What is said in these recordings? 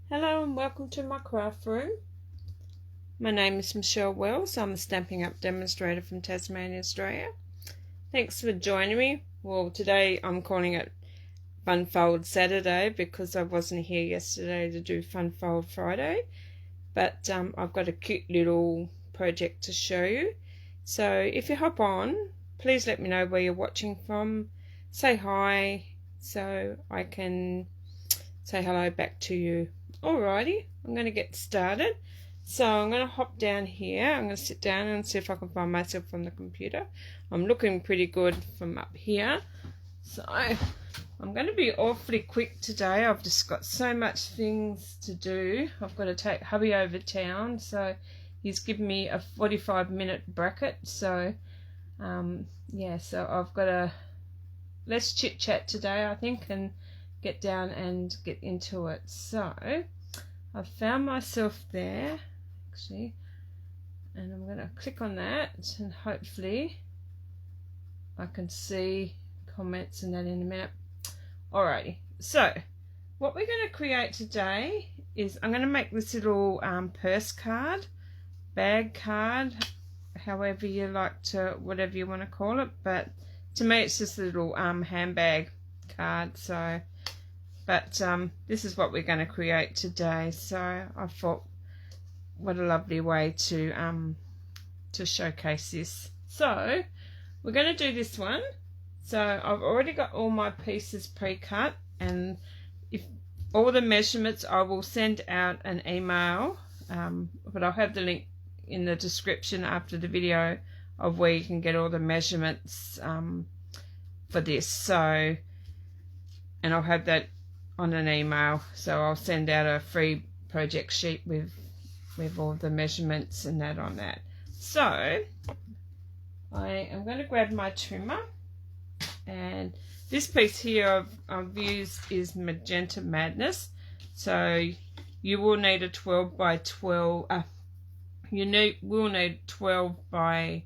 Hello and welcome to my craft room. My name is Michelle Wells. I'm a Stampin' Up demonstrator from Tasmania, Australia. Thanks for joining me. Well, today I'm calling it Fun Fold Saturday because I wasn't here yesterday to do Fun Fold Friday. But I've got a cute little project to show you. So if you hop on, please let me know where you're watching from. Say hi so I can say hello back to you. Alrighty, I'm going to get started. So I'm going to hop down here. I'm going to sit down and see if I can find myself from the computer. I'm looking pretty good from up here. So I'm going to be awfully quick today. I've just got so much things to do. I've got to take hubby over town. So he's given me a 45-minute bracket. So yeah, so I've got a less chit chat today, I think, and get down and get into it. So I've found myself there actually, and I'm going to click on that and hopefully I can see comments and that in a minute. Alrighty, so what we're going to create today is I'm going to make this little purse card, bag card, however you like to, whatever you want to call it, but to me it's just a little handbag card. So but this is what we're going to create today. So I thought, what a lovely way to showcase this. So we're going to do this one. So I've already got all my pieces pre-cut, and if all the measurements, I will send out an email, but I'll have the link in the description after the video of where you can get all the measurements for this. So, and I'll have that on an email, so I'll send out a free project sheet with all the measurements and that on that. So I am going to grab my trimmer, and this piece here I've used is Magenta Madness. So you will need a 12 by 12 will need 12 by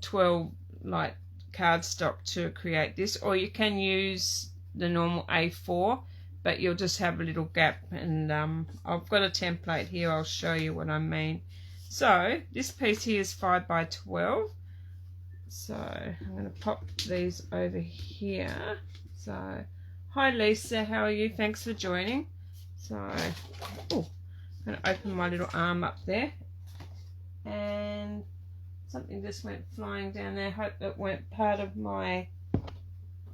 12 like cardstock to create this, or you can use the normal A4, but you'll just have a little gap. And I've got a template here, I'll show you what I mean. So this piece here is 5 by 12. So I'm going to pop these over here. So hi Lisa, how are you? Thanks for joining. So I'm going to open my little arm up there, and something just went flying down there. Hope it weren't part of my,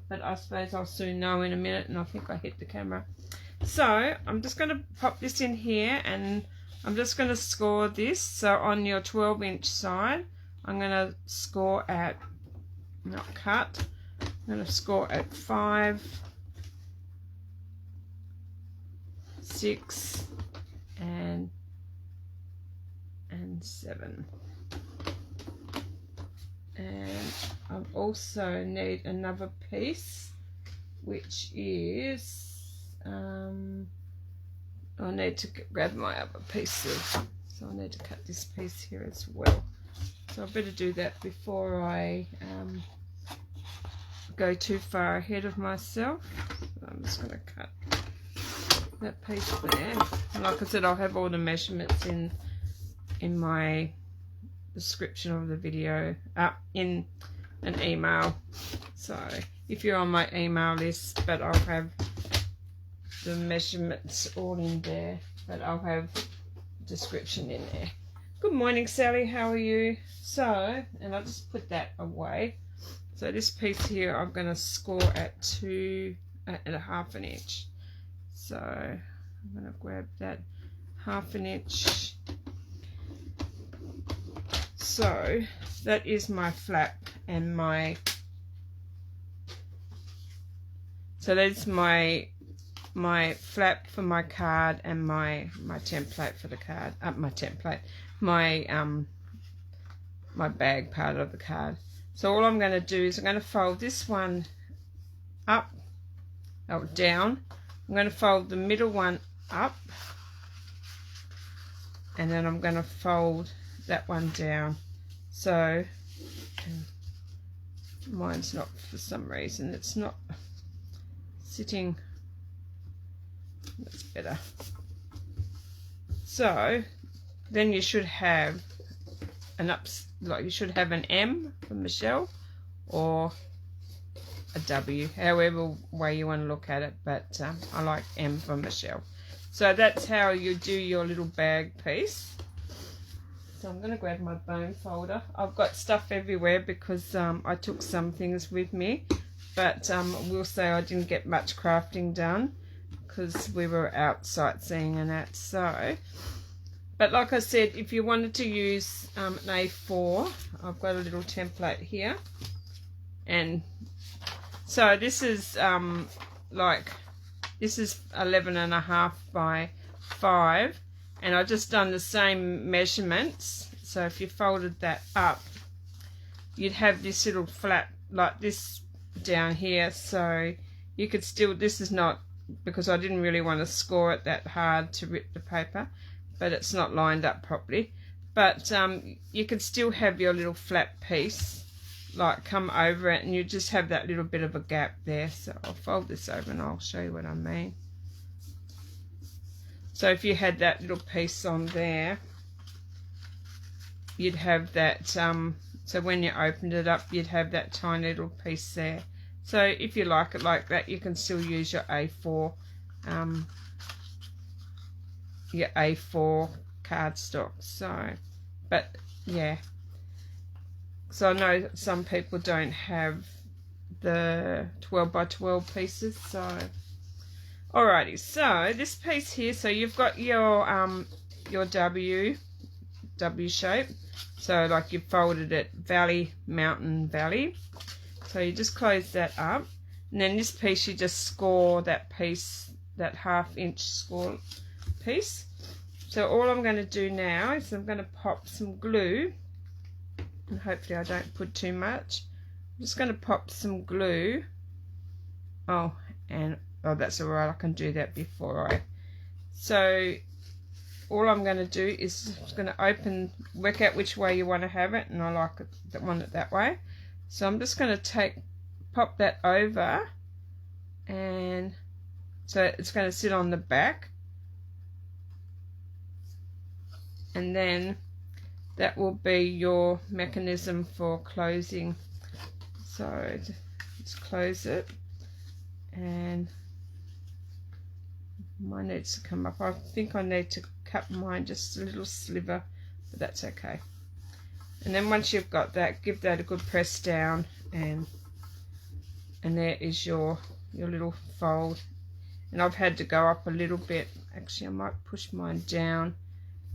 but I suppose I'll soon know in a minute. And I think I hit the camera. So I'm just going to pop this in here, and I'm just going to score this. So on your 12-inch side, I'm going to score at, not cut, I'm going to score at 5, 6, and 7. And I also need another piece, which is I need to grab my other pieces, so I need to cut this piece here as well. So I better do that before I go too far ahead of myself. So I'm just going to cut that piece there, and like I said, I'll have all the measurements in my description of the video, in an email. So if you're on my email list, but I'll have the measurements all in there, but I'll have description in there. Good morning Sally, how are you? So, and I'll just put that away. So this piece here I'm going to score at 2.5 inch. So I'm going to grab that 1/2 inch. So that is my flap, and so that's my flap for my card, and my template for the card, my bag part of the card. So all I'm going to do is I'm going to fold this one up, down. I'm going to fold the middle one up, and then I'm going to fold that one down. So mine's not, for some reason it's not sitting. That's better. So then you should have you should have an M for Michelle or a W, however way you want to look at it, but I like M for Michelle. So that's how you do your little bag piece. So I'm going to grab my bone folder. I've got stuff everywhere because I took some things with me, but I will say I didn't get much crafting done because we were out sightseeing and that. So, but like I said, if you wanted to use an A4, I've got a little template here, and so this is this is 11.5 by 5, and I just done the same measurements. So if you folded that up, you'd have this little flap like this down here. So you could still, this is not, because I didn't really want to score it that hard to rip the paper, but it's not lined up properly. But you could still have your little flap piece like come over it, and you just have that little bit of a gap there. So I'll fold this over and I'll show you what I mean. So if you had that little piece on there, you'd have that, so when you opened it up, you'd have that tiny little piece there. So if you like it like that, you can still use your A4 cardstock. So, but yeah, so I know some people don't have the 12 by 12 pieces. So alrighty, so this piece here, so you've got your W shape. So like you folded it valley, mountain, valley. So you just close that up, and then this piece you just score that piece, that 1/2 inch score piece. So all I'm going to do now is I'm going to pop some glue, and hopefully I don't put too much. I'm just going to pop some glue. Oh, that's alright, I can do that before so all I'm going to do is just going to work out which way you want to have it, and I like it, want it that way. So I'm just going to pop that over, and so it's going to sit on the back, and then that will be your mechanism for closing. So just close it, and mine needs to come up. I think I need to cut mine just a little sliver, but that's okay. And then once you've got that, give that a good press down, and there is your little fold. And I've had to go up a little bit. Actually, I might push mine down,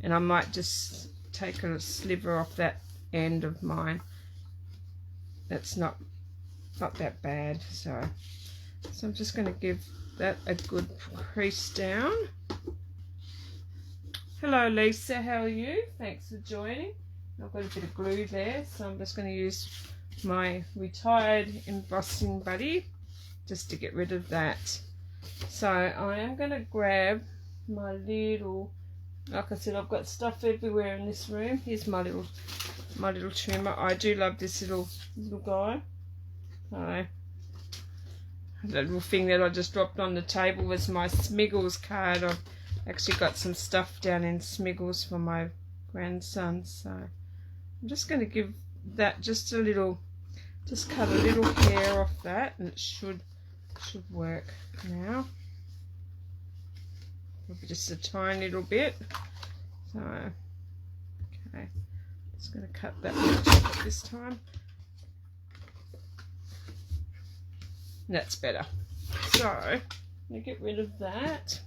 and I might just take a sliver off that end of mine. That's not that bad. So I'm just going to give that a good crease down. Hello Lisa, how are you? Thanks for joining. I've got a bit of glue there, so I'm just going to use my retired embossing buddy just to get rid of that. So I am going to grab my little, like I said, I've got stuff everywhere in this room. Here's my little trimmer. I do love this little guy. So that little thing that I just dropped on the table was my Smiggles card. I've actually got some stuff down in Smiggles for my grandson. So I'm just going to give that just a little, just cut a little hair off that, and it should work now. Probably just a tiny little bit. So okay, just going to cut that much off this time. That's better. So I'm going to get rid of that.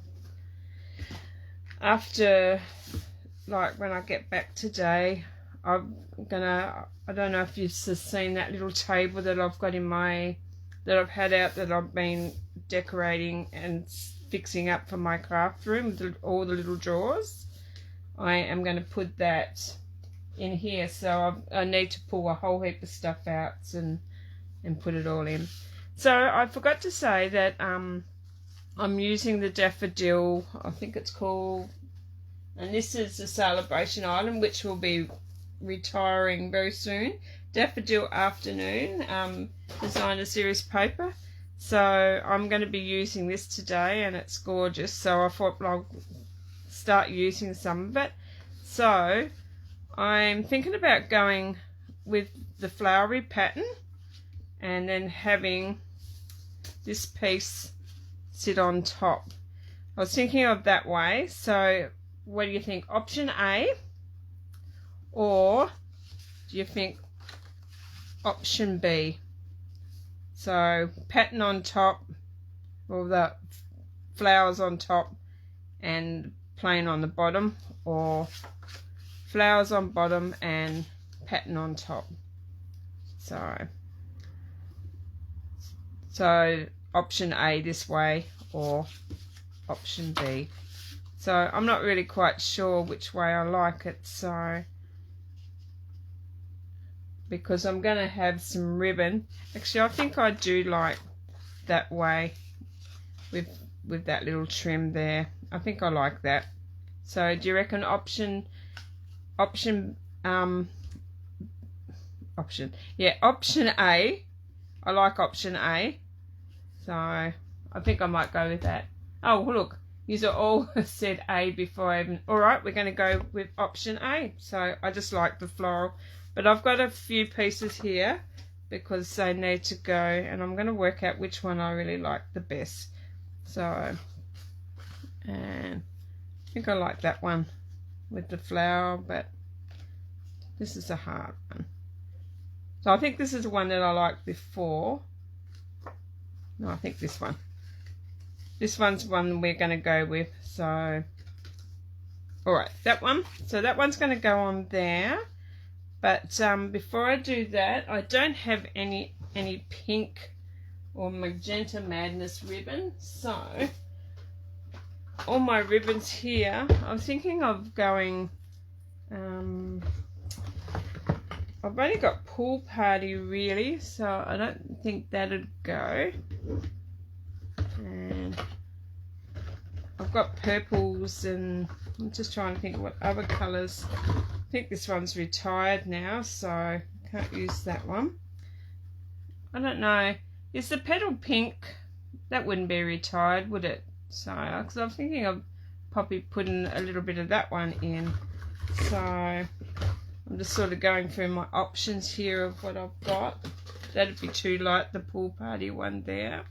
After, like when I get back today, I don't know if you've seen that little table that I've got that I've had out, that I've been decorating and fixing up for my craft room with all the little drawers. I am going to put that in here, so I need to pull a whole heap of stuff out and put it all in. So I forgot to say that I'm using the daffodil, I think it's called, and this is the Celebration Island, which will be retiring very soon. Daffodil Afternoon designer series paper. So I'm going to be using this today, and it's gorgeous. So I thought I'll start using some of it. So I'm thinking about going with the flowery pattern and then having this piece sit on top. I was thinking of that way. So what do you think? Option A, or do you think option B? So pattern on top, or the flowers on top and plain on the bottom, or flowers on bottom and pattern on top. So option A this way, or option B. So I'm not really quite sure which way I like it, so because I'm going to have some ribbon. Actually, I think I do like that way with that little trim there. I think I like that. So do you reckon option A? I like option A. So I think I might go with that. Oh, look, you all said A before I even... Alright, we're going to go with option A. So I just like the floral. But I've got a few pieces here because they need to go, and I'm going to work out which one I really like the best. So, and I think I like that one with the flower, but this is a hard one. So I think this is the one that I liked before. No, I think this one. This one's one we're going to go with. So, alright, that one. So that one's going to go on there. But before I do that, I don't have any pink or magenta madness ribbon. So all my ribbons here, I'm thinking of going, I've only got pool party really, so I don't think that'd go. And I've got purples, and I'm just trying to think what other colours. I think this one's retired now, so I can't use that one. I don't know. Is the petal pink? That wouldn't be retired, would it? So, because I'm thinking of probably putting a little bit of that one in. So I'm just sort of going through my options here of what I've got. That'd be too light, the pool party one there.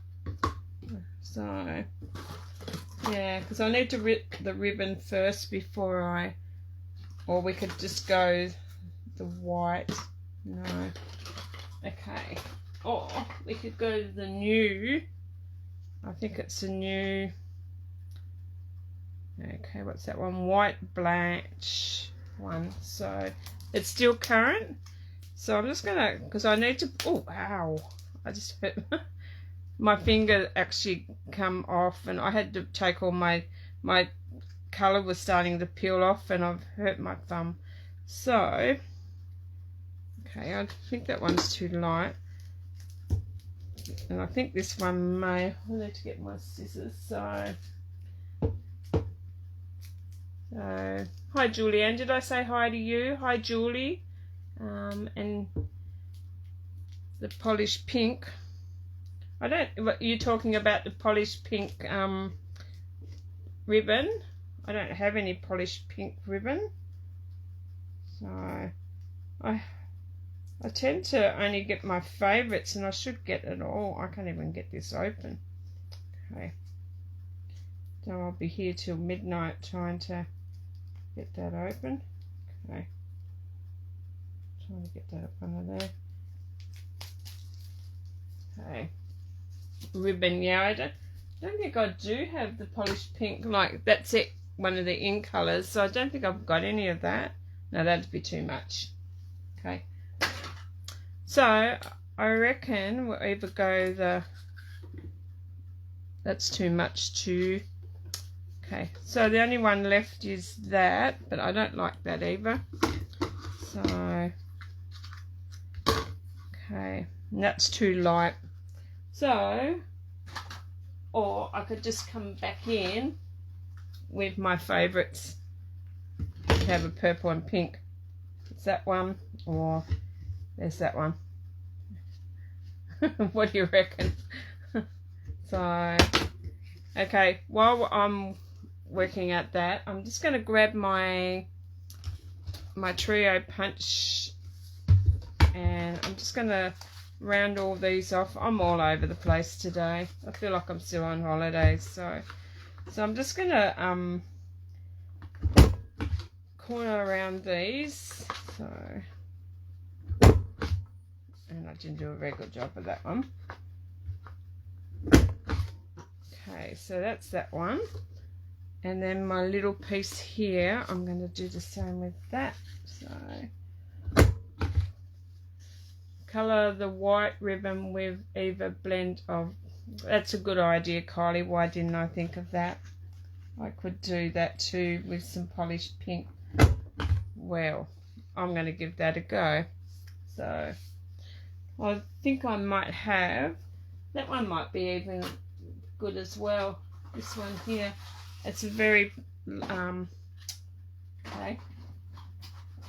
So yeah, because I need to rip the ribbon first before I, or we could just go the white. No. Okay. Or we could go to the new, I think it's a new, okay, what's that one? White Blanche one. So it's still current. So I'm just gonna, because I need to, oh, ow, I just hurt my finger actually come off, and I had to take all my colour was starting to peel off, and I've hurt my thumb. So okay, I think that one's too light, and I think this one may, I need to get my scissors. So hi Julianne, did I say hi to you? Hi Julie. And the polished pink, I don't, what you're talking about, the polished pink ribbon. I don't have any polished pink ribbon, so I tend to only get my favourites, and I should get it all. I can't even get this open. Okay, so I'll be here till midnight trying to get that open. Okay, trying to get that up under there. Okay, ribbon, yeah, I don't think I do have the polished pink, like that's it, one of the in colours, so I don't think I've got any of that. No, that'd be too much. Okay, so I reckon we'll either go the, that's too much too. Okay, so the only one left is that, but I don't like that either. So okay, and that's too light. So, or I could just come back in with my favourites, have a purple and pink. It's that one, or there's that one. What do you reckon? So, okay, while I'm working at that, I'm just going to grab my trio punch, and I'm just going to round all these off. I'm all over the place today. I feel like I'm still on holidays, so I'm just going to corner around these. So, and I didn't do a very good job of that one. Okay, so that's that one. And then my little piece here, I'm going to do the same with that. So, colour the white ribbon with either blend of, that's a good idea, Kylie. Why didn't I think of that? I could do that too with some polished pink. Well, I'm going to give that a go. So, I think I might have, that one might be even good as well. This one here, it's a very okay.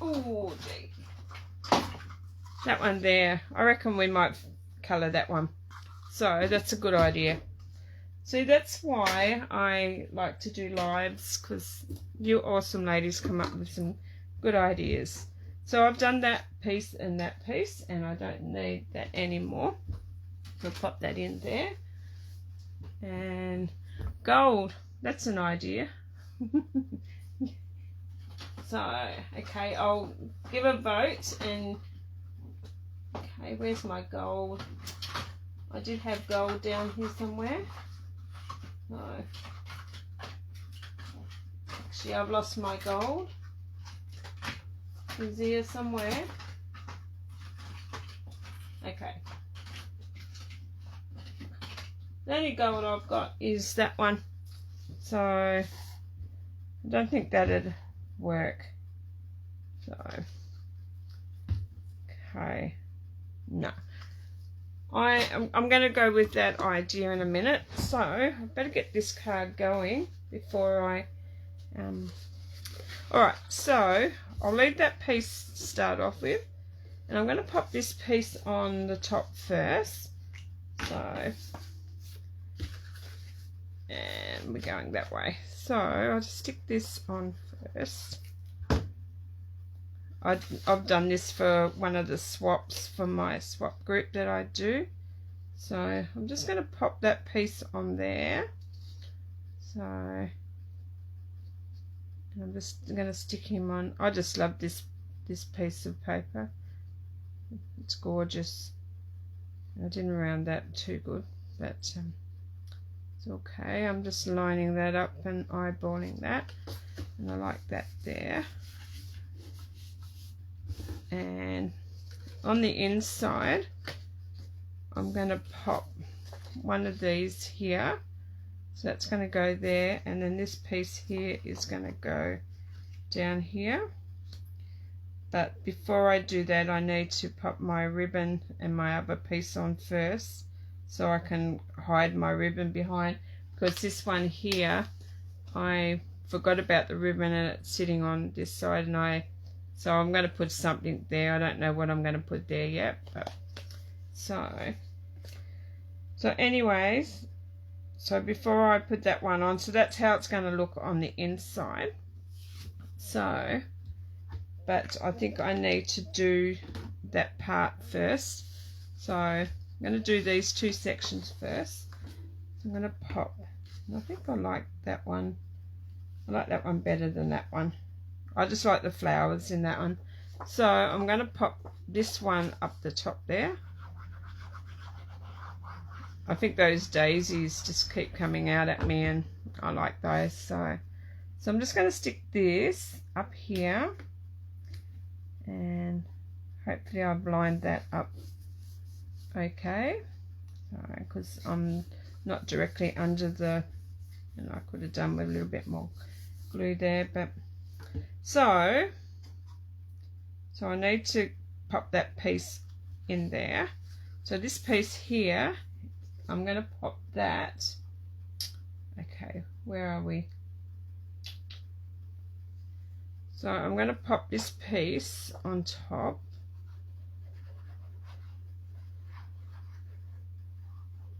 Oh gee, that one there, I reckon we might colour that one, so that's a good idea. See, that's why I like to do lives, because you awesome ladies come up with some good ideas. So I've done that piece and that piece, and I don't need that anymore, so pop that in there. And gold, that's an idea. So, okay, I'll give a vote. And okay, where's my gold? I did have gold down here somewhere. No, actually I've lost my gold. Is here somewhere? Okay. The only gold I've got is that one, so I don't think that'd work. So, okay, no, I'm going to go with that idea in a minute. So I better get this card going before I all right, so I'll leave that piece to start off with, and I'm going to pop this piece on the top first. So, and we're going that way, so I'll just stick this on first. I've done this for one of the swaps for my swap group that I do, so I'm just going to pop that piece on there. So I'm just going to stick him on. I just love this piece of paper, it's gorgeous. I didn't round that too good, but it's okay. I'm just lining that up and eyeballing that, and I like that there. And on the inside, I'm going to pop one of these here, so that's going to go there, and then this piece here is going to go down here. But before I do that, I need to pop my ribbon and my other piece on first, so I can hide my ribbon behind, because this one here, I forgot about the ribbon and it's sitting on this side, and so I'm going to put something there. I don't know what I'm going to put there yet, but so anyways, so before I put that one on, so that's how it's going to look on the inside. So, but I think I need to do that part first, so I'm going to do these two sections first. So I'm going to pop, and I think I like that one. I like that one better than that one. I just like the flowers in that one. So I'm going to pop this one up the top there. I think those daisies just keep coming out at me, and I like those. So I'm just going to stick this up here, and hopefully I've lined that up okay, because I'm not directly under the, and I could have done with a little bit more glue there, but so I need to pop that piece in there. So this piece here, I'm going to pop that. Okay, where are we? So I'm going to pop this piece on top,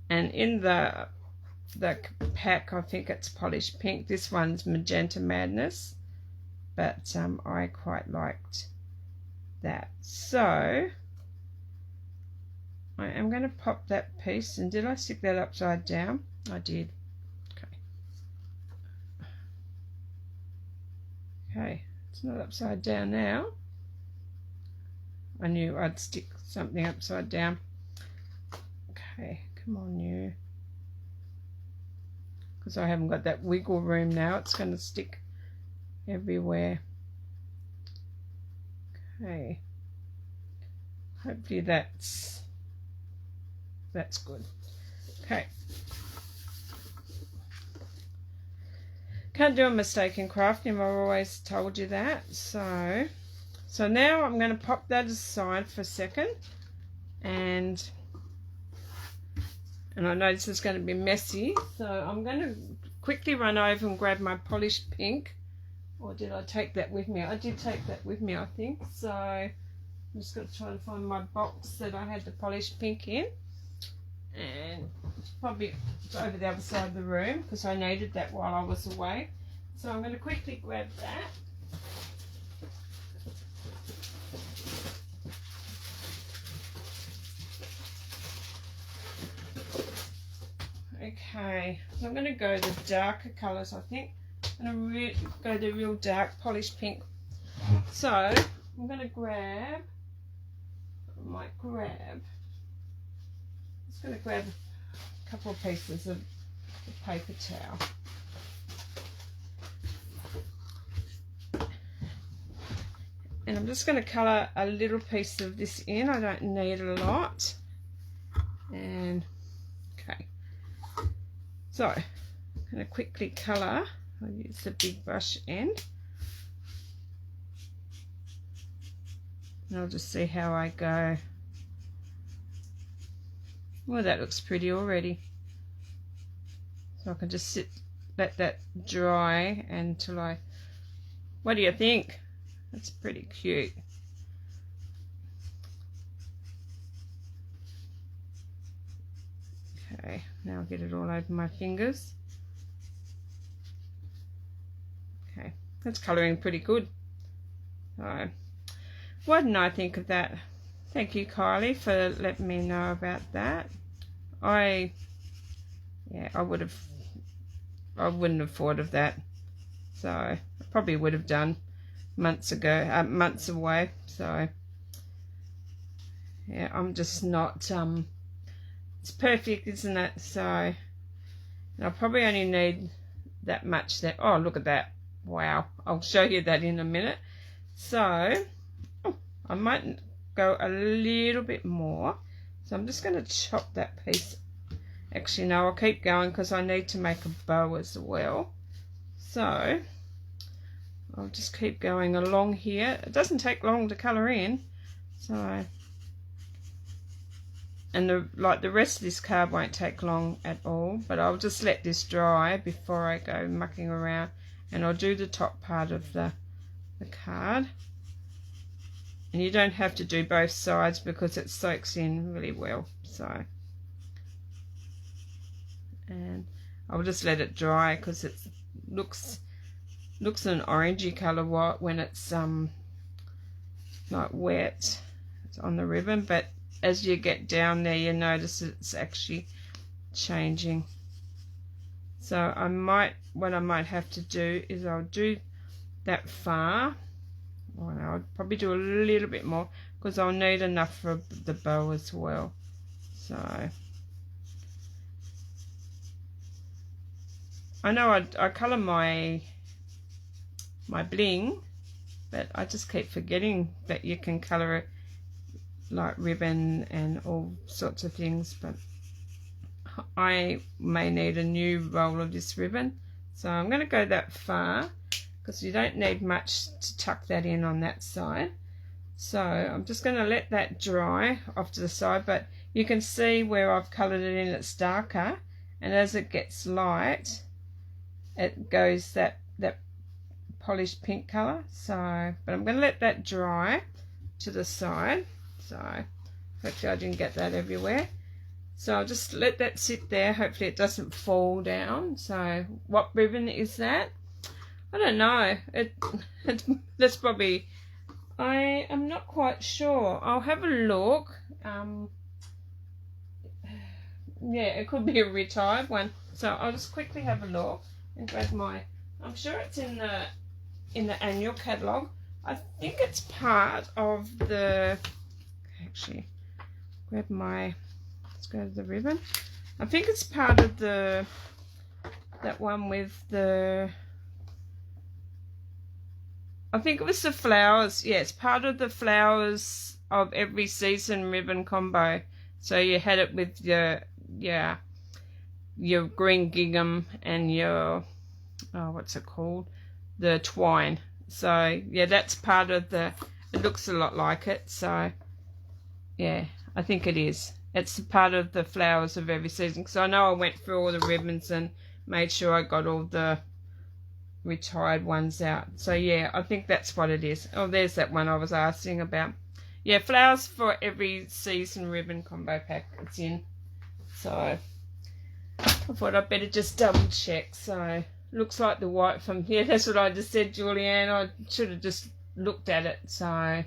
and in the the pack, I think it's Polished Pink. This one's Magenta Madness, but I quite liked that. So I am going to pop that piece, and did I stick that upside down? I did. Okay, it's not upside down now. I knew I'd stick something upside down. Okay, come on you. Because I haven't got that wiggle room now, it's going to stick everywhere. Okay. Hopefully that's good. Okay. Can't do a mistake in crafting, I've always told you that. So now I'm going to pop that aside for a second, and I know this is going to be messy, so I'm going to quickly run over and grab my Polished Pink. Or did I take that with me? I did take that with me, I think. So I'm just going to try and find my box that I had the Polished Pink in, and probably over the other side of the room because I needed that while I was away. So I'm going to quickly grab that. Okay, so I'm going to go the darker colours, I think. I'm going to go the real dark Polished Pink. So I'm going to grab, just going to grab a couple of pieces of the paper towel. And I'm just going to colour a little piece of this in. I don't need a lot. And okay. So I'm going to quickly colour. I'll use the big brush end. And I'll just see how I go. Well, that looks pretty already. So I can just let that dry until I... What do you think? That's pretty cute. Okay, now I'll get it all over my fingers. Okay, that's colouring pretty good. So, why didn't I think of that? Thank you, Kylie, for letting me know about that. I wouldn't have thought of that. So I probably would have done months months away. So yeah, I'm just not it's perfect, isn't it? So I'll probably only need that much there. Oh, look at that. Wow, I'll show you that in a minute. So I might go a little bit more. So I'm just going to chop that piece. Actually, no, I'll keep going because I need to make a bow as well. So I'll just keep going along here. It doesn't take long to colour in. So, and the rest of this card won't take long at all. But I'll just let this dry before I go mucking around. And I'll do the top part of the card. And you don't have to do both sides because it soaks in really well. So, and I'll just let it dry because it looks an orangey colour when it's like wet. It's on the ribbon, but as you get down there, you notice it's actually changing. So what I might have to do is I'll do that far. Oh no, I'll probably do a little bit more because I'll need enough for the bow as well. So I know I colour my bling, but I just keep forgetting that you can colour it like ribbon and all sorts of things. But I may need a new roll of this ribbon, so I'm going to go that far because you don't need much to tuck that in on that side. So I'm just going to let that dry off to the side, but you can see where I've coloured it in, it's darker, and as it gets light it goes that Polished Pink colour. So, but I'm going to let that dry to the side. So hopefully I didn't get that everywhere. So I'll just let that sit there. Hopefully it doesn't fall down. So what ribbon is that? I don't know. That's probably, I am not quite sure. I'll have a look. Yeah, it could be a retired one. So I'll just quickly have a look and grab my, I'm sure it's in the annual catalogue. I think it's part of the, actually, grab my, let's go to the ribbon. I think it's part of the, that one with the, I think it was the flowers. Yeah, it's part of the flowers of every season ribbon combo. So you had it with your green gingham and your, oh, what's it called? The twine. So yeah, that's part of the, it looks a lot like it. So yeah, I think it is. It's part of the flowers of every season. Because I know I went through all the ribbons and made sure I got all the retired ones out. So yeah, I think that's what it is. Oh, there's that one I was asking about. Yeah, flowers for every season ribbon combo pack it's in. So I thought I'd better just double check. So looks like the white from here. That's what I just said, Julianne. I should have just looked at it. So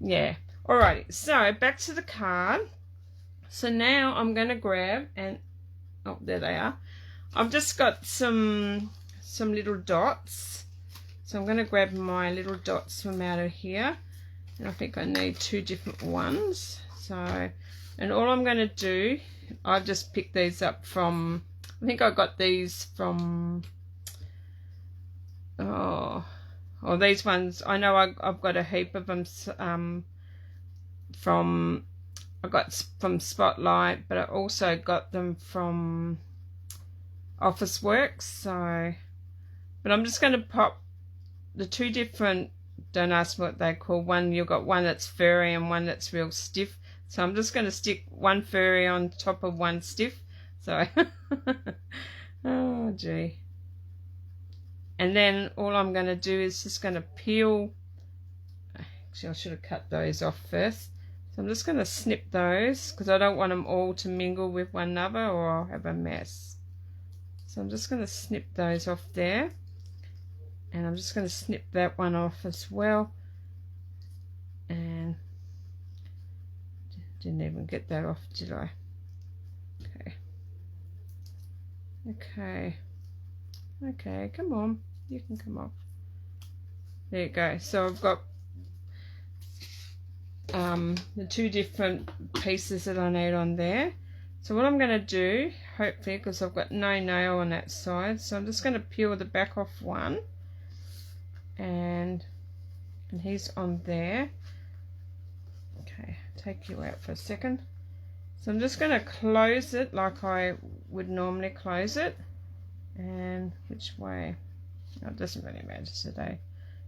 yeah. Alrighty, so back to the card. So now I'm going to grab, and oh, there they are. I've just got some little dots. So I'm going to grab my little dots from out of here. And I think I need 2 different ones. So, and all I'm going to do, I've just picked these up from, I think I got these from, oh these ones, I know I've got a heap of them I got from Spotlight, but I also got them from Office Works. So, but I'm just going to pop the 2 different, don't ask me what they call, one, you've got one that's furry and one that's real stiff. So I'm just going to stick one furry on top of one stiff. So, oh gee. And then all I'm going to do is just going to peel. Actually, I should have cut those off first. So I'm just going to snip those because I don't want them all to mingle with one another or I'll have a mess. So I'm just going to snip those off there. And I'm just going to snip that one off as well. And didn't even get that off, did I? Okay. Okay. Okay, come on. You can come off. There you go. So I've got the 2 different pieces that I need on there. So what I'm going to do, hopefully, because I've got no nail on that side, so I'm just going to peel the back off one. And he's on there. Okay, take you out for a second. So I'm just going to close it like I would normally close it. And which way? Oh, it doesn't really matter today.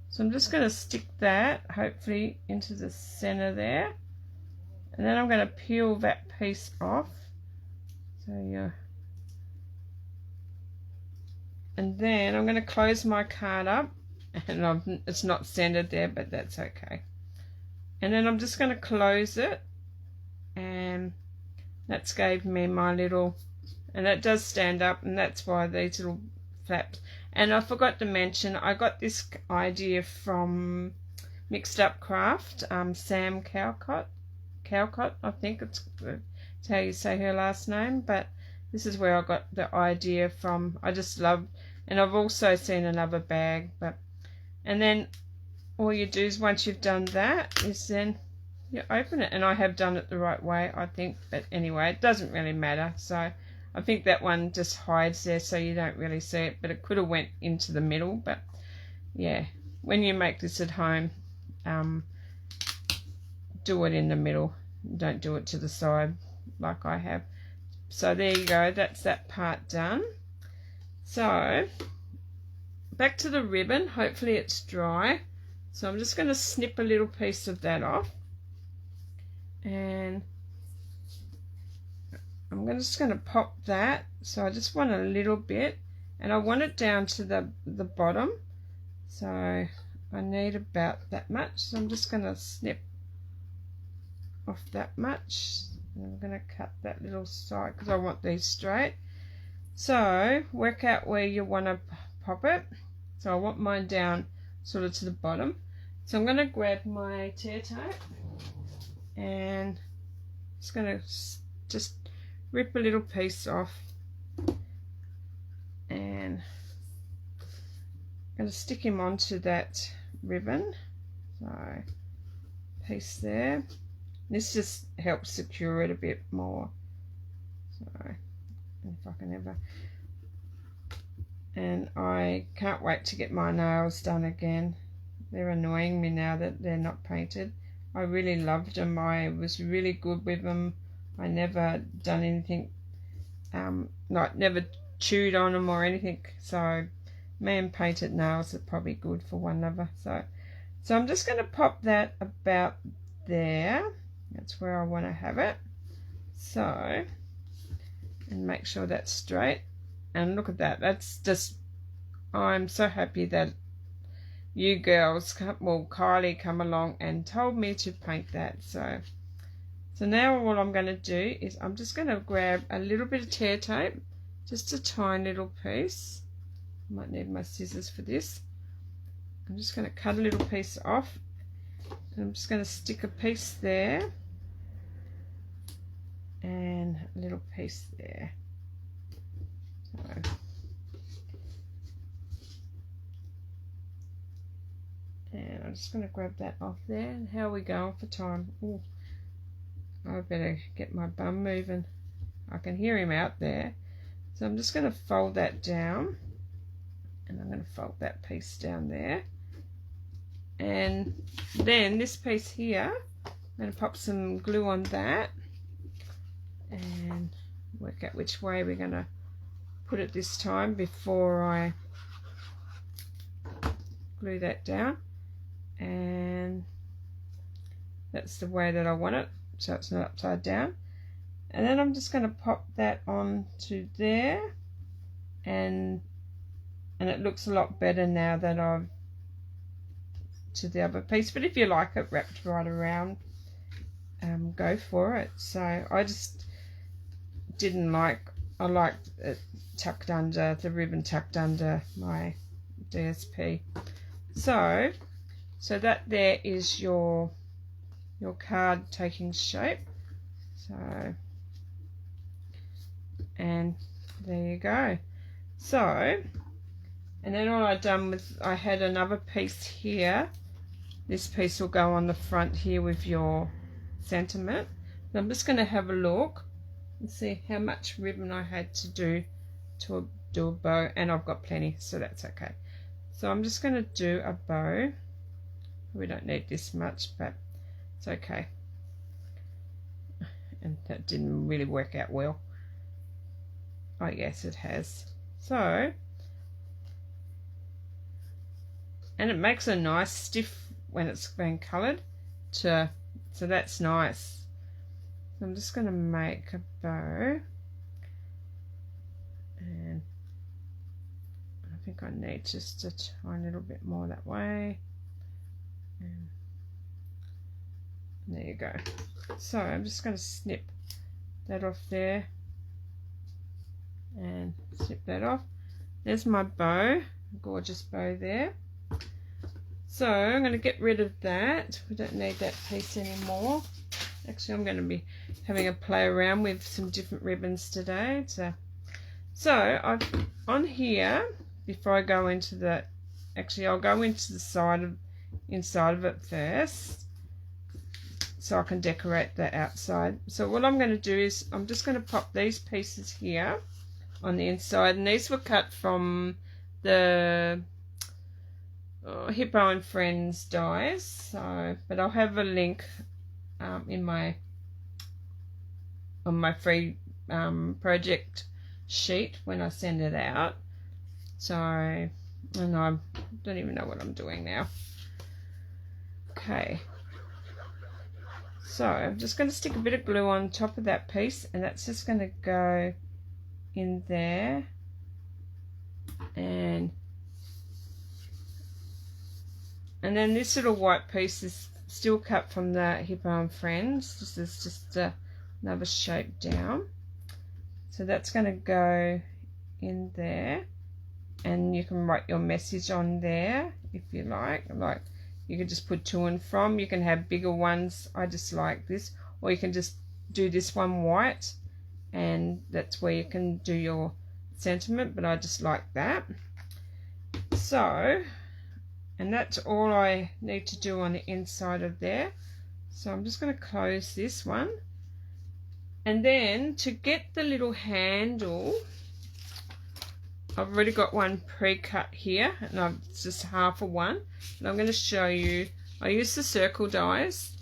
So I'm just going to stick that hopefully into the center there. And then I'm going to peel that piece off. So yeah. And then I'm going to close my card up. And it's not centered there, but that's okay. And then I'm just going to close it, and that's gave me my little, and that does stand up, and that's why these little flaps. And I forgot to mention, I got this idea from Mixed Up Craft, Sam Cowcott, I think it's how you say her last name, but this is where I got the idea from. I just love, and I've also seen another bag, but. And then all you do is once you've done that is then you open it. And I have done it the right way, I think. But anyway, it doesn't really matter. So I think that one just hides there so you don't really see it. But it could have went into the middle. But yeah, when you make this at home, do it in the middle. Don't do it to the side like I have. So there you go. That's that part done. So back to the ribbon. Hopefully it's dry. So I'm just going to snip a little piece of that off. And I'm just going to pop that. So I just want a little bit. And I want it down to the bottom. So I need about that much. So I'm just going to snip off that much. And I'm going to cut that little side because I want these straight. So work out where you want to pop it. So I want mine down sort of to the bottom. So I'm going to grab my tear tape and just going to just rip a little piece off, and I'm going to stick him onto that ribbon. So piece there. This just helps secure it a bit more. So if I can ever, and I can't wait to get my nails done again. They're annoying me now that they're not painted. I really loved them. I was really good with them. I never done anything, like never chewed on them or anything. So man painted nails are probably good for one another. So I'm just going to pop that about there. That's where I want to have it. So, and make sure that's straight. And look at that. That's just, I'm so happy that you girls, well, Kylie come along and told me to paint that. So now what I'm going to do is I'm just going to grab a little bit of tear tape, just a tiny little piece. I might need my scissors for this. I'm just going to cut a little piece off, and I'm just going to stick a piece there and a little piece there. So, and I'm just going to grab that off there. And how are we going for time? Ooh, I better get my bum moving. I can hear him out there. So I'm just going to fold that down, and I'm going to fold that piece down there. And then this piece here, I'm going to pop some glue on that and work out which way we're going to put it this time before I glue that down. And that's the way that I want it, so it's not upside down. And then I'm just going to pop that onto there, and it looks a lot better now that I've to the other piece. But if you like it wrapped right around, go for it. So I just didn't like, I liked it tucked under, the ribbon tucked under my DSP. So that there is your card taking shape. So, and there you go. So, and then all I done was I had another piece here. This piece will go on the front here with your sentiment. And I'm just going to have a look and see how much ribbon I had to do a bow, and I've got plenty, so that's okay. So I'm just going to do a bow. We don't need this much, but it's okay. And that didn't really work out well. Oh yes, it has. So, and it makes a nice stiff when it's been coloured, so that's nice. So I'm just going to make a bow, and I think I need just a tiny little bit more that way, and there you go. So I'm just going to snip that off there and snip that off. There's my bow, gorgeous bow there. So I'm going to get rid of that. We don't need that piece anymore. Actually, I'm going to be having a play around with some different ribbons today. So I've on here, before I go into the, actually I'll go into the inside of it first, so I can decorate the outside. So what I'm going to do is I'm just going to pop these pieces here on the inside, and these were cut from the Hippo and Friends dies. So, but I'll have a link on my free project sheet when I send it out. So, and I don't even know what I'm doing now. Okay. So I'm just going to stick a bit of glue on top of that piece, and that's just going to go in there, and then this little white piece is still cut from the Hippo and Friends. This is just another shape down. So that's going to go in there, and you can write your message on there if you like you can just put to and from. You can have bigger ones, I just like this, or you can just do this one white, and that's where you can do your sentiment, but I just like that. So, and that's all I need to do on the inside of there. So I'm just going to close this one, and then to get the little handle, I've already got one pre-cut here, and it's just half a one, and I'm going to show you. I use the circle dies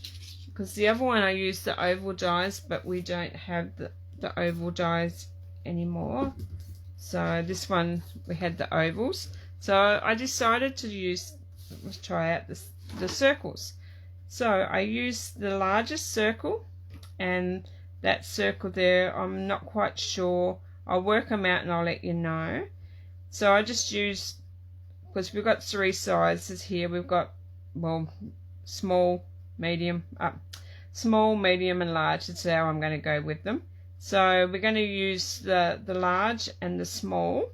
because the other one I used the oval dies, but we don't have the oval dies anymore. So this one we had the ovals, so I decided to use, let's try out the circles. So I used the largest circle, and that circle there, I'm not quite sure. I'll work them out and I'll let you know. So I just used, because we've got 3 sizes here. We've got, well, small, medium, and large. That's how I'm going to go with them. So we're going to use the large and the small,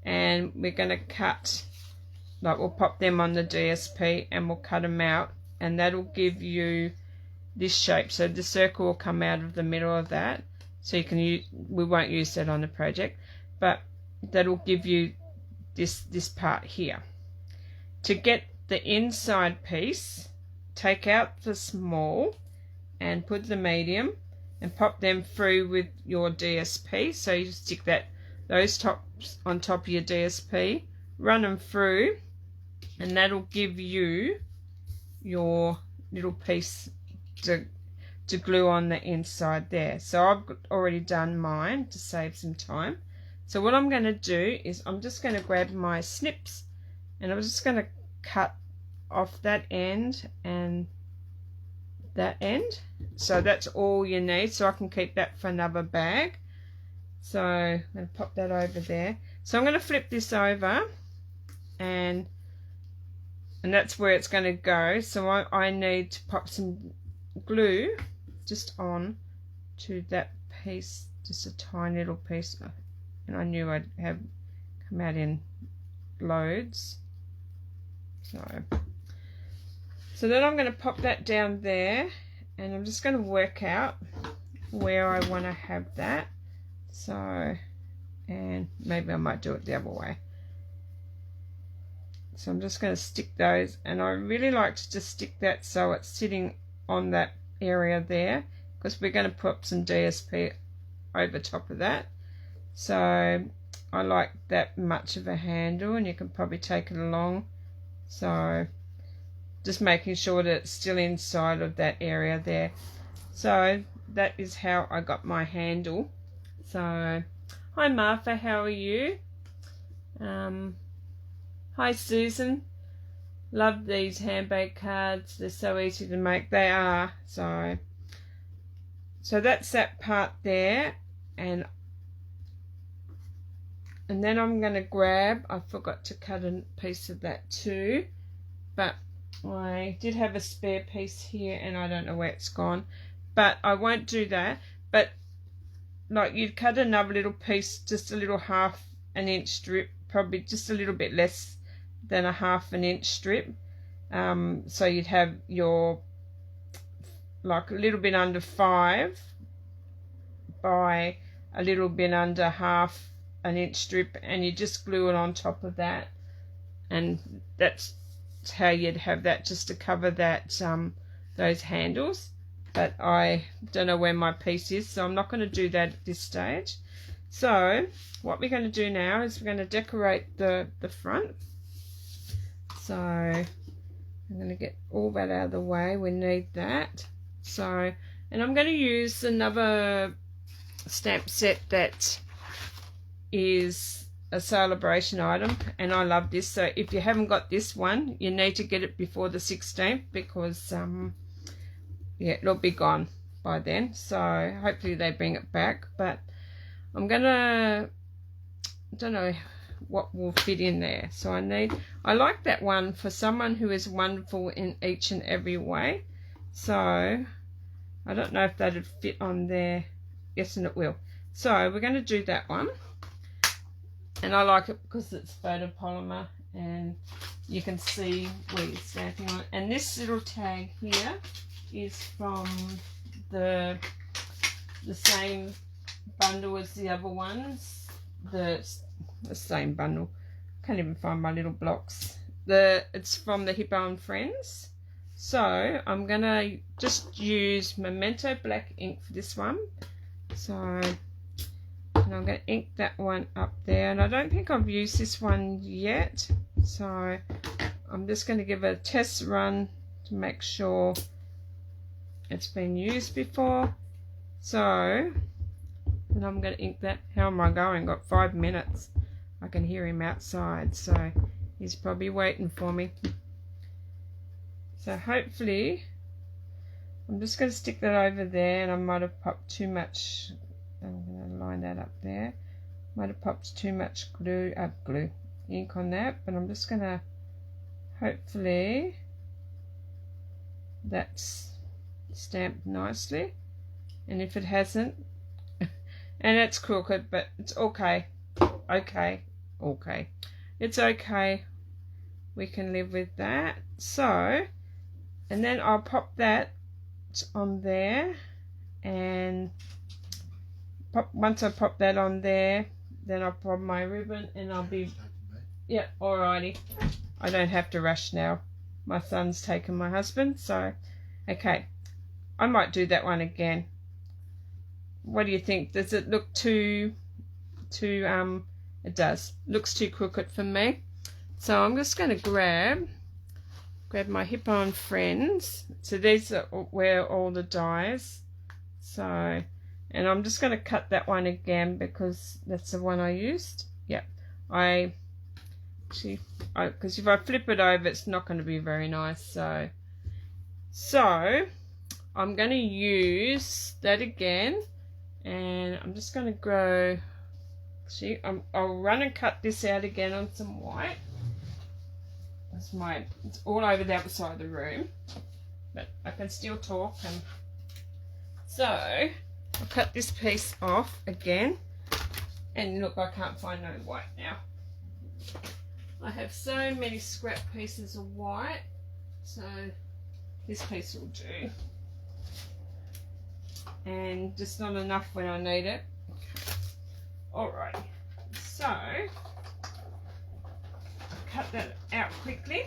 and we're going to cut, like we'll pop them on the DSP and we'll cut them out, and that'll give you this shape. So the circle will come out of the middle of that. So you can use, we won't use that on the project, but that'll give you this part here. To get the inside piece, take out the small and put the medium and pop them through with your DSP. So you stick those tops on top of your DSP, run them through, and that'll give you your little piece to glue on the inside there. So I've already done mine to save some time. So what I'm going to do is I'm just going to grab my snips, and I'm just going to cut off that end and that end. So that's all you need, so I can keep that for another bag. So I'm going to pop that over there. So I'm going to flip this over, and that's where it's going to go. So I need to pop some glue just on to that piece, just a tiny little piece, and I knew I'd have come out in loads. So then I'm going to pop that down there, and I'm just going to work out where I want to have that. So, and maybe I might do it the other way. So I'm just going to stick those, and I really like to just stick that so it's sitting on that area there, because we're going to put some DSP over top of that. So I like that much of a handle, and you can probably take it along. So just making sure that it's still inside of that area there. So that is how I got my handle. So hi Martha, how are you? Hi Susan. Love these handbag cards, they're so easy to make. They are. So that's that part there, and then I'm going to grab, I forgot to cut a piece of that too, but I did have a spare piece here and I don't know where it's gone, but I won't do that. But like, you'd cut another little piece, just a little 1/2 inch strip, probably just a little bit less than a 1/2 inch strip. So you'd have your, like, a little bit under 5 by a little bit under 1/2 inch strip, and you just glue it on top of that, and that's how you'd have that, just to cover that those handles. But I don't know where my piece is, so I'm not going to do that at this stage. So what we're going to do now is we're going to decorate the front. So I'm going to get all that out of the way. We need that. So, and I'm going to use another stamp set that is a celebration item, and I love this. So if you haven't got this one, you need to get it before the 16th, because yeah, it'll be gone by then. So hopefully they bring it back, but I'm gonna, I don't know what will fit in there. So I like that one for someone who is wonderful in each and every way. So I don't know if that'd fit on there. Yes, and it will. So we're going to do that one. And I like it because it's photopolymer and you can see where you're stamping on it. And this little tag here is from the same bundle as the other ones. The same bundle. Can't even find my little blocks. It's from the Hippo and Friends. So I'm gonna just use Memento black ink for this one. So and I'm gonna ink that one up there, and I don't think I've used this one yet, so I'm just going to give it a test run to make sure it's been used before. So and I'm going to ink that. How am I going? Got 5 minutes. I can hear him outside, so he's probably waiting for me. So hopefully, I'm just going to stick that over there, and I might have popped too much. I'm going to line that up there. Might have popped too much ink on that, but I'm just going to hopefully that's stamped nicely. And if it hasn't, and it's crooked, but it's okay. Okay. It's okay. We can live with that. So, and then I'll pop that on there, and once I pop that on there, then I'll pop my ribbon, and I'll be, yeah, alrighty. I don't have to rush now. My son's taken my husband, so okay. I might do that one again. What do you think? Does it look too it does. Looks too crooked for me. So I'm just going to grab my Hippo and Friends. So these are where all the dies. So, and I'm just going to cut that one again because that's the one I used. Yeah, because if I flip it over, it's not going to be very nice. So I'm going to use that again, and I'm just going to go. See, I'll run and cut this out again on some white. It's all over the other side of the room, but I can still talk. And so I'll cut this piece off again, and look, I can't find no white now. I have so many scrap pieces of white, so this piece will do, and just not enough when I need it. Alright, so cut that out quickly.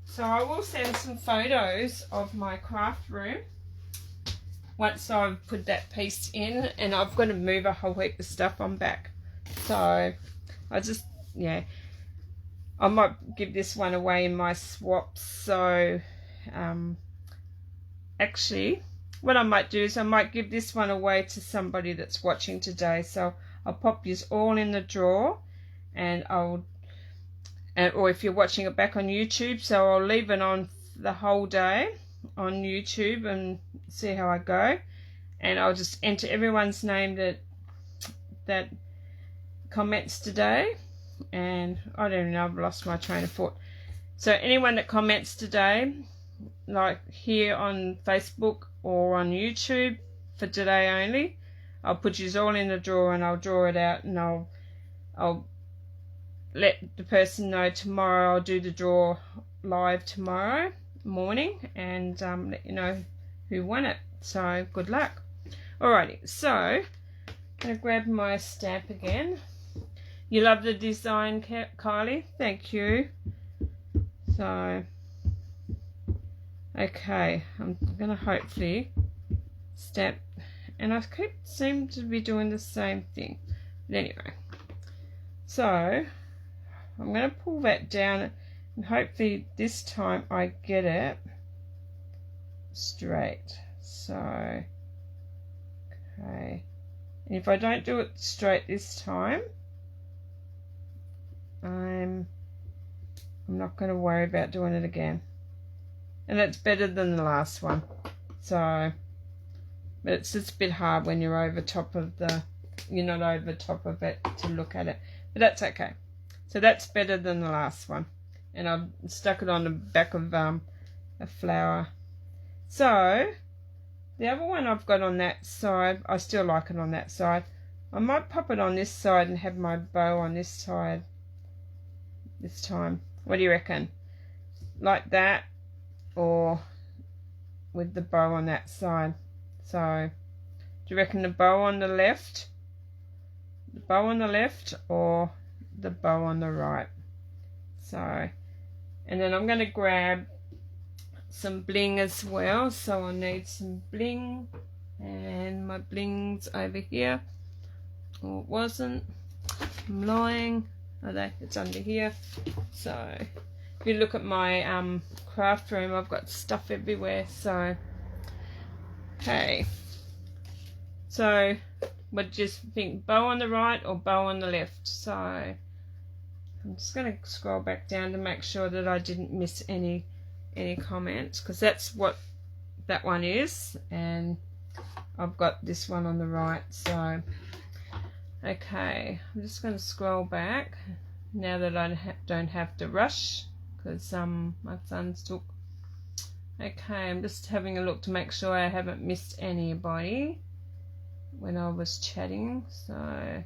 So I will send some photos of my craft room once I've put that piece in, and I've got to move a whole heap of stuff on back. So I just, yeah, I might give this one away in my swaps. So actually what I might do is I might give this one away to somebody that's watching today. So I'll pop these all in the drawer, and or if you're watching it back on YouTube, so I'll leave it on the whole day on YouTube and see how I go, and I'll just enter everyone's name that comments today. And I don't even know, I've lost my train of thought. So anyone that comments today, like here on Facebook or on YouTube for today only, I'll put you all in the drawer, and I'll draw it out, and I'll let the person know tomorrow. I'll do the draw live tomorrow morning, and let you know who won it. So good luck. Alrighty, so I'm going to grab my stamp again. You love the design, Kylie? Thank you. So okay, I'm going to hopefully stamp, and I seem to be doing the same thing. But anyway, so I'm going to pull that down, and hopefully this time I get it straight. So okay, and if I don't do it straight this time, I'm not going to worry about doing it again. And that's better than the last one. So, but it's just a bit hard when you're over top of you're not over top of it to look at it. But that's okay. So that's better than the last one. And I've stuck it on the back of a a flower. So the other one I've got on that side, I still like it on that side. I might pop it on this side and have my bow on this side this time. What do you reckon? Like that, or with the bow on that side? So do you reckon the bow on the left, or the bow on the right? So, and then I'm going to grab some bling as well. So I need some bling, and my bling's over here. Or it wasn't. I'm lying. Oh, it's under here. So if you look at my craft room, I've got stuff everywhere. So okay. So what do you think? Bow on the right or bow on the left? So I'm just going to scroll back down to make sure that I didn't miss any comments, because that's what that one is, and I've got this one on the right. So okay, I'm just going to scroll back now that I don't have to rush, because my son's took. Okay, I'm just having a look to make sure I haven't missed anybody when I was chatting. So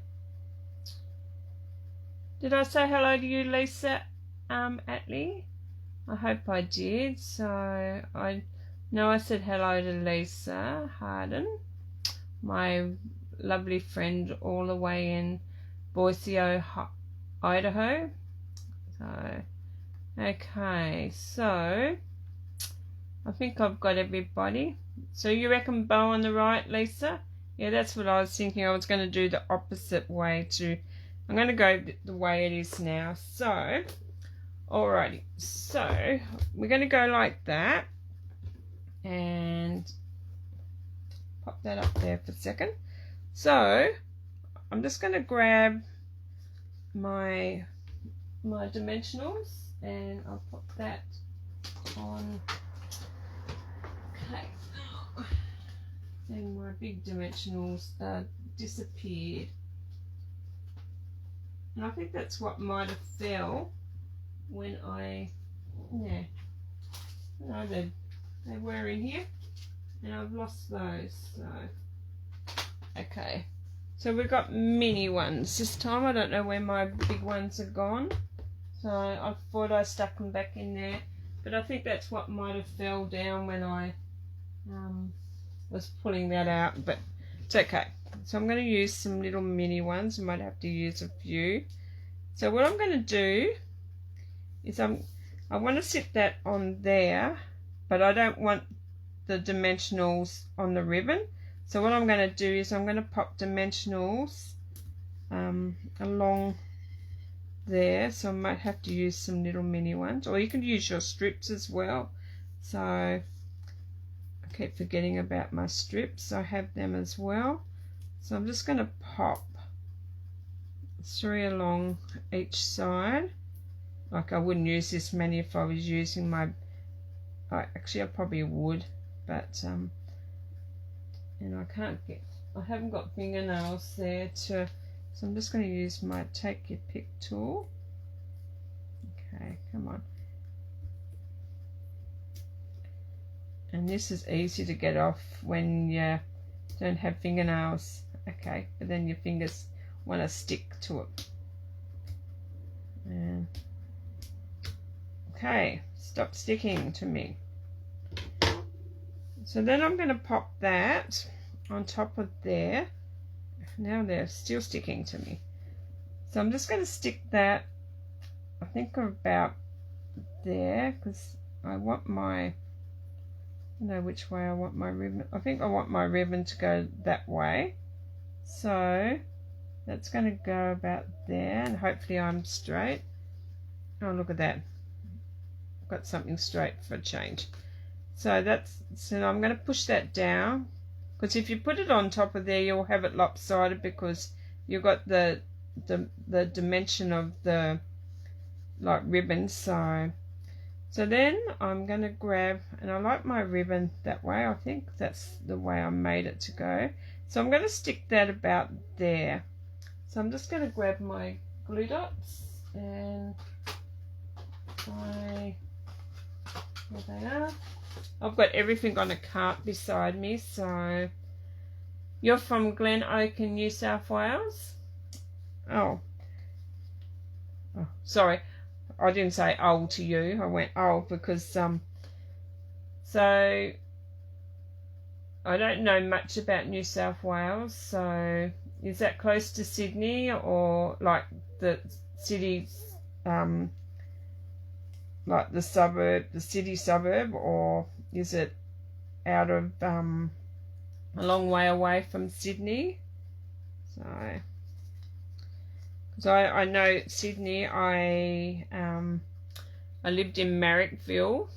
did I say hello to you, Lisa Atlee? I hope I did. So I know I said hello to Lisa Harden, my lovely friend all the way in Boise, Idaho. So okay, so I think I've got everybody. So you reckon bow on the right, Lisa? Yeah, that's what I was thinking. I was going to do the opposite way too. I'm going to go the way it is now. So alrighty, so we're going to go like that, and pop that up there for a second. So I'm just going to grab my dimensionals, and I'll pop that on. Okay, and my big dimensionals disappeared, and I think that's what might have fell when I, yeah, no, they were in here, and I've lost those. So okay, so we've got mini ones this time. I don't know where my big ones are gone, so I thought I stuck them back in there, but I think that's what might have fell down when I was pulling that out, but it's okay. So I'm going to use some little mini ones. I might have to use a few. So what I'm going to do is I want to sit that on there, but I don't want the dimensionals on the ribbon. So what I'm going to do is I'm going to pop dimensionals along there. So I might have to use some little mini ones, or you can use your strips as well. So I keep forgetting about my strips. I have them as well. So I'm just going to pop 3 along each side. Like I wouldn't use this many if I was using my, actually I probably would, but and I haven't got fingernails there to, so I'm just going to use my take your pick tool. Okay, come on. And this is easy to get off when you don't have fingernails. Okay, but then your fingers want to stick to it. And okay, stop sticking to me. So then I'm going to pop that on top of there. Now they're still sticking to me. So I'm just going to stick that, I think about there, because I want my, I don't know which way I want my ribbon. I think I want my ribbon to go that way. So that's going to go about there, and hopefully I'm straight. Oh, look at that. I've got something straight for a change. So I'm going to push that down, because if you put it on top of there, you'll have it lopsided, because you've got the dimension of the like ribbon. So then I'm going to grab, and I like my ribbon that way. I think that's the way I made it to go. So I'm going to stick that about there. So I'm just going to grab my glue dots, and There they are. I've got everything on a cart beside me. So you're from Glen Oak in New South Wales? Oh, sorry, I didn't say oh to you. I went oh because so I don't know much about New South Wales. So is that close to Sydney, or like the city, like the suburb, the city suburb, or is it out of a long way away from Sydney? So I know Sydney. I lived in Marrickville.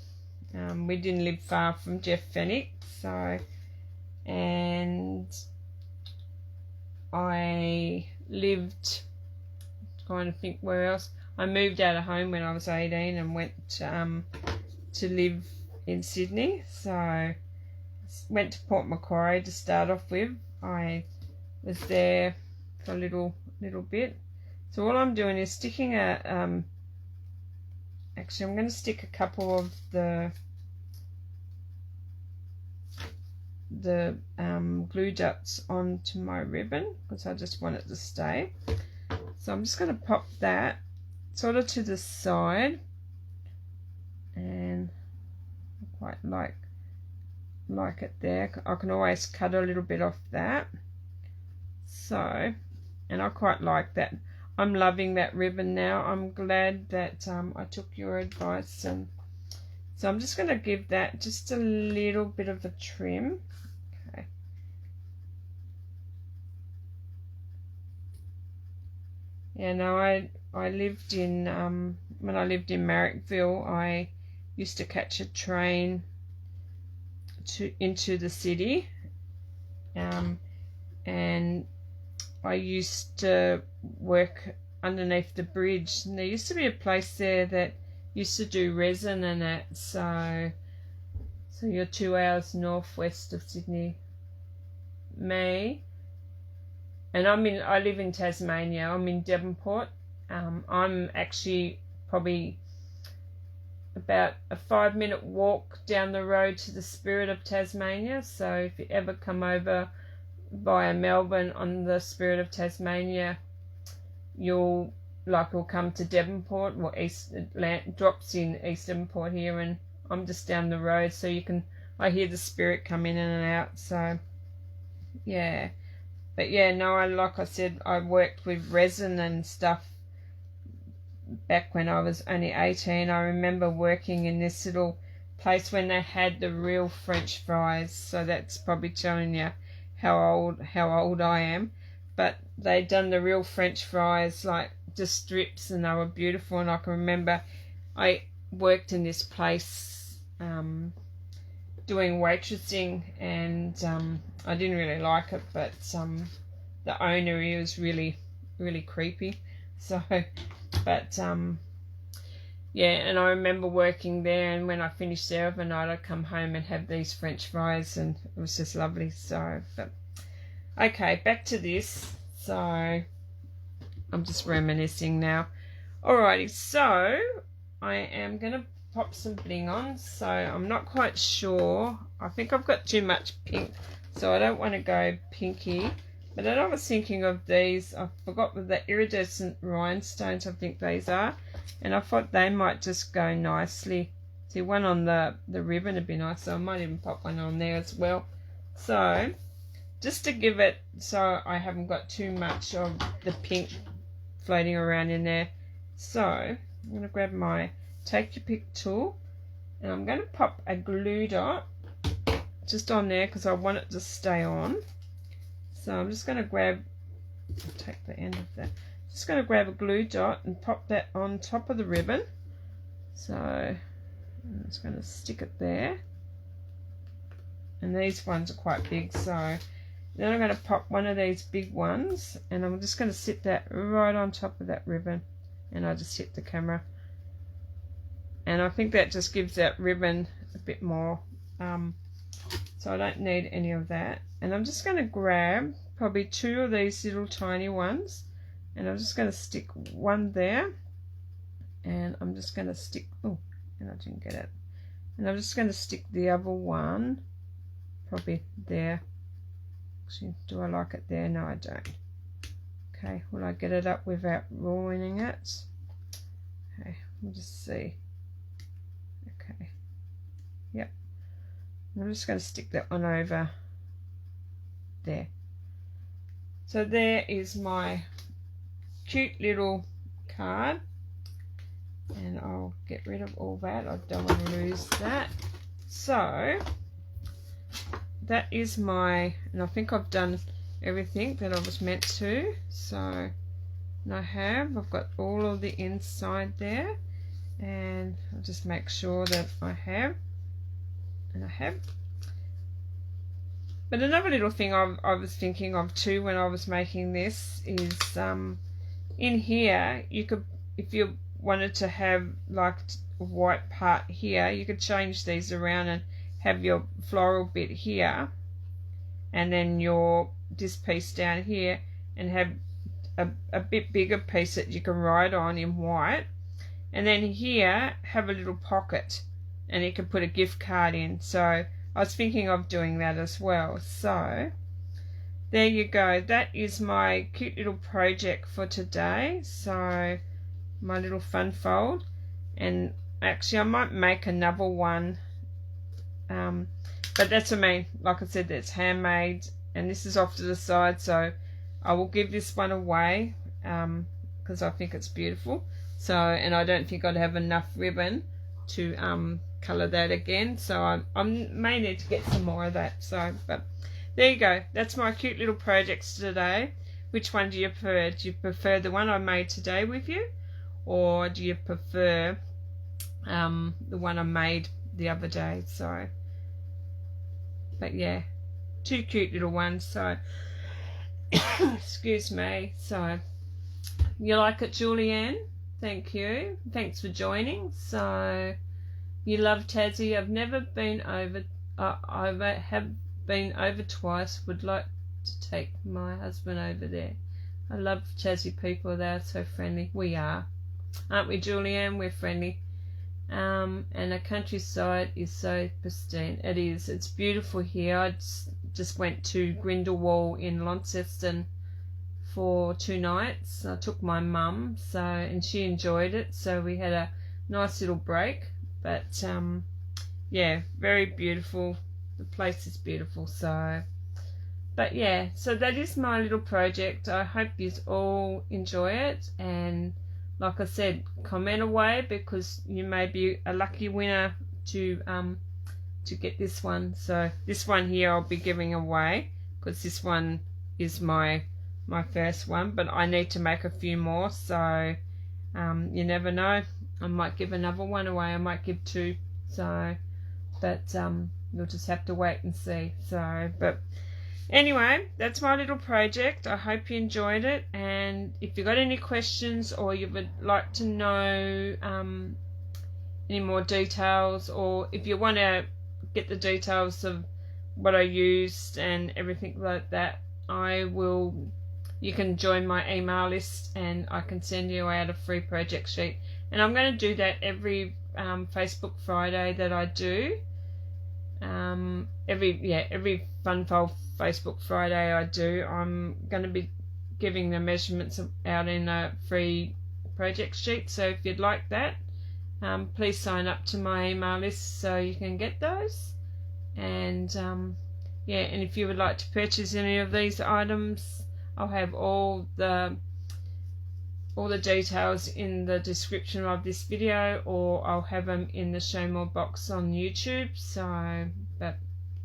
We didn't live far from Jeff Fennick, so, and I lived, trying to think where else. I moved out of home when I was 18 and went to live in Sydney. So went to Port Macquarie to start off with. I was there for a little bit. So all I'm doing is sticking a actually I'm going to stick a couple of the glue dots onto my ribbon because I just want it to stay. So I'm just going to pop that sort of to the side, and I quite like it there. I can always cut a little bit off that. So, and I quite like that. I'm loving that ribbon now. I'm glad that I took your advice, and so I'm just going to give that just a little bit of a trim. Okay. Yeah, no, I lived in when I lived in Marrickville, I used to catch a train into the city, and I used to work underneath the bridge, and there used to be a place there that used to do resin and that. So you're 2 hours northwest of Sydney. Me, and I live in Tasmania. I'm in Devonport. I'm actually probably about a 5-minute walk down the road to the Spirit of Tasmania. So if you ever come over via Melbourne on the Spirit of Tasmania, you'll come to Devonport, or drops in East Devonport here, and I'm just down the road, so I hear the Spirit come in and out. So yeah, but yeah, no, like I said, I worked with resin and stuff back when I was only 18. I remember working in this little place when they had the real French fries, so that's probably telling you how old I am. But they'd done the real French fries, like just strips, and they were beautiful. And I can remember I worked in this place doing waitressing, and I didn't really like it, but the owner, he was really creepy. So but yeah, and I remember working there, and when I finished there overnight, I'd come home and have these French fries, and it was just lovely. So, but okay, back to this. So I'm just reminiscing now. Alrighty, so I am going to pop some bling on. So I'm not quite sure. I think I've got too much pink, so I don't want to go pinky. But then I was thinking of these. I forgot with the iridescent rhinestones, I think these are. And I thought they might just go nicely. See, one on the ribbon would be nice, so I might even pop one on there as well. So, just to give it, so I haven't got too much of the pink floating around in there. So, I'm going to grab my Take Your Pick tool, and I'm going to pop a glue dot just on there because I want it to stay on. So I'm just going to take the end of that. Just going to grab a glue dot and pop that on top of the ribbon. So I'm just going to stick it there. And these ones are quite big, so then I'm going to pop one of these big ones, and I'm just going to sit that right on top of that ribbon, and I just hit the camera. And I think that just gives that ribbon a bit more, so I don't need any of that. And I'm just going to grab probably 2 of these little tiny ones, and I'm just going to stick one there, and I'm just going to stick, oh, and I didn't get it. And I'm just going to stick the other one probably there. Actually, do I like it there? No, I don't. Okay, will I get it up without ruining it? Okay, we'll just see. Okay, yep. I'm just going to stick that one over there. So there is my cute little card, and I'll get rid of all that. I don't want to lose that. So that is my, and I think I've done everything that I was meant to. So, and I've got all of the inside there, and I'll just make sure that I have, and I have. But another little thing I was thinking of too when I was making this is in here you could, if you wanted to have like a white part here, you could change these around and have your floral bit here, and then this piece down here, and have a bit bigger piece that you can write on in white, and then here have a little pocket, and you can put a gift card in. So I was thinking of doing that as well. So there you go. That is my cute little project for today. So my little fun fold, and actually I might make another one, but that's what I mean. Like I said, that's handmade, and this is off to the side, so I will give this one away because I think it's beautiful. So, and I don't think I'd have enough ribbon to colour that again, so I may need to get some more of that. So, but there you go. That's my cute little projects today. Which one do you prefer? Do you prefer the one I made today with you, or do you prefer the one I made the other day? So, but yeah, two cute little ones. So excuse me. So you like it, Julianne? Thank you. Thanks for joining. So you love Tassie. I've never been over. I have been over twice. Would like to take my husband over there. I love Tassie people. They're so friendly. We are, aren't we, Julianne? We're friendly. And the countryside is so pristine. It is. It's beautiful here. I just went to Grindelwald in Launceston for 2 nights. I took my mum, so, and she enjoyed it. So we had a nice little break. But yeah, very beautiful. The place is beautiful. So, but yeah, so that is my little project. I hope you all enjoy it, and like I said, comment away, because you may be a lucky winner to get this one. So this one here I'll be giving away, because this one is my first one, but I need to make a few more. So you never know, I might give another one away. I might give 2. So, but you'll just have to wait and see. So, but anyway, that's my little project. I hope you enjoyed it, and if you've got any questions, or you would like to know any more details, or if you want to get the details of what I used and everything like that, you can join my email list, and I can send you out a free project sheet. And I'm going to do that every Facebook Friday that I do. Every Funfold Facebook Friday I do. I'm going to be giving the measurements out in a free project sheet. So if you'd like that, please sign up to my email list so you can get those. And yeah, and if you would like to purchase any of these items, I'll have all the details in the description of this video, or I'll have them in the show more box on YouTube. So, but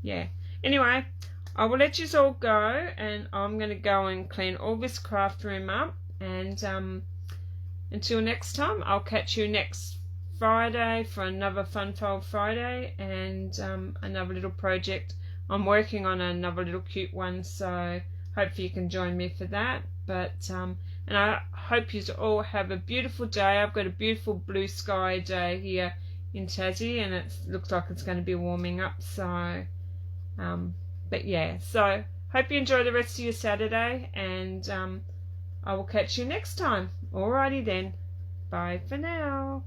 yeah, anyway, I will let you all go, and I'm going to go and clean all this craft room up, and until next time, I'll catch you next Friday for another Funfold Friday, and another little project. I'm working on another little cute one, so hopefully you can join me for that. But and I hope you all have a beautiful day. I've got a beautiful blue sky day here in Tassie, and it looks like it's going to be warming up. So but yeah, so hope you enjoy the rest of your Saturday, and I will catch you next time. Alrighty then, bye for now.